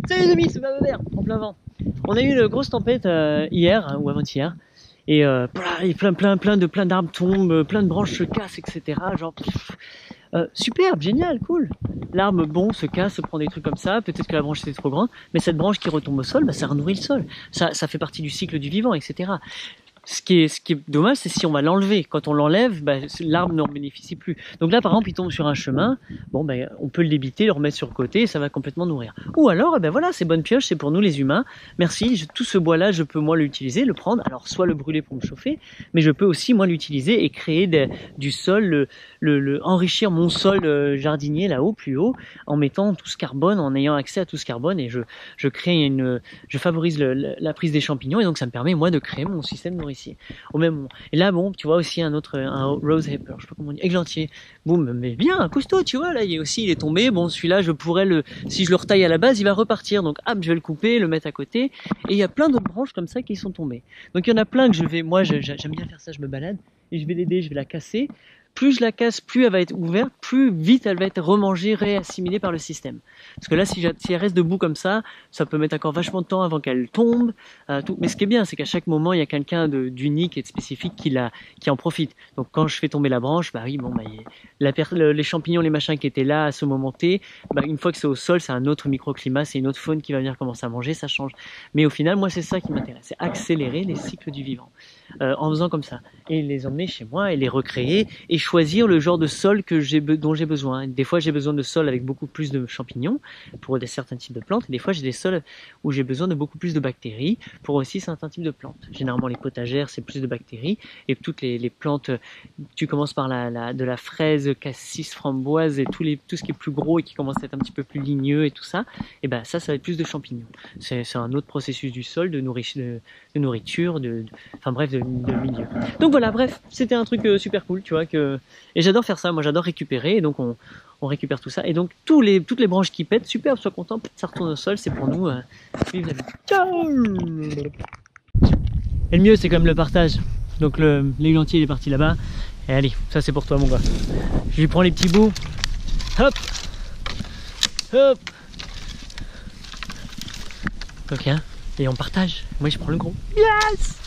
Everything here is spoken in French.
Salut les amis, c'est Bababert, en plein vent. On a eu une grosse tempête hier, hein, ou avant-hier, et plein d'arbres tombent, plein de branches se cassent, etc. Genre, superbe, génial, cool. L'arbre, bon, se casse, se prend des trucs comme ça, peut-être que la branche était trop grande, mais cette branche qui retombe au sol, bah, ça renourrit le sol. Ça fait partie du cycle du vivant, etc. Ce qui est dommage, c'est si on va l'enlever. Quand on l'enlève, bah, l'arbre n'en bénéficie plus. Donc là, par exemple, il tombe sur un chemin. Bon, ben, on peut le débiter, le remettre sur le côté, et ça va complètement nourrir. Ou alors, ben voilà, ces bonnes pioches, c'est pour nous les humains. Merci, tout ce bois-là, je peux moi l'utiliser, le prendre. Alors, soit le brûler pour me chauffer, mais je peux aussi moi l'utiliser et créer du sol, enrichir mon sol jardinier là-haut, plus haut, en mettant tout ce carbone, en ayant accès à tout ce carbone, et je favorise la prise des champignons, et donc ça me permet moi de créer mon système nourricier. Au même moment. Et là, bon, tu vois aussi un rose pepper, je sais pas comment on dit, églantier. Boum, mais bien, un costaud, tu vois, là, il est tombé. Bon, celui-là, si je le retaille à la base, il va repartir. Donc, hop, je vais le couper, le mettre à côté. Et il y a plein d'autres branches comme ça qui sont tombées. Donc, il y en a plein que j'aime bien faire ça, je me balade et je vais l'aider, je vais la casser. Plus je la casse, plus elle va être ouverte, plus vite elle va être remangée, réassimilée par le système. Parce que là, si elle reste debout comme ça peut mettre encore vachement de temps avant qu'elle tombe. Tout. Mais ce qui est bien, c'est qu'à chaque moment, il y a quelqu'un d'unique et de spécifique qui en profite. Donc quand je fais tomber la branche, bah oui, bon, bah, les champignons, les machins qui étaient là à ce moment T, bah, une fois que c'est au sol, c'est un autre microclimat, c'est une autre faune qui va venir commencer à manger, ça change. Mais au final, moi, c'est ça qui m'intéresse, c'est accélérer les cycles du vivant. En faisant comme ça. Et les emmener chez moi et les recréer et choisir le genre de sol dont j'ai besoin. Des fois, j'ai besoin de sol avec beaucoup plus de champignons pour certains types de plantes. Et des fois, j'ai des sols où j'ai besoin de beaucoup plus de bactéries pour aussi certains types de plantes. Généralement, les potagères, c'est plus de bactéries. Et toutes les plantes, tu commences par de la fraise, cassis, framboise et tout ce qui est plus gros et qui commence à être un petit peu plus ligneux et tout ça. Et ben ça va être plus de champignons. C'est un autre processus du sol, de nourriture, enfin bref, de milieu. Donc voilà, bref, c'était un truc super cool, tu vois, et j'adore faire ça, moi j'adore récupérer, et donc on récupère tout ça, et donc toutes les branches qui pètent, super, sois content, ça retourne au sol, c'est pour nous, vive la vie. Ciao. Et le mieux, c'est quand même le partage. Donc l'églantier, il est parti là-bas, et allez, ça c'est pour toi mon gars. Je lui prends les petits bouts, hop, hop, ok, hein, et on partage, moi je prends le gros, yes.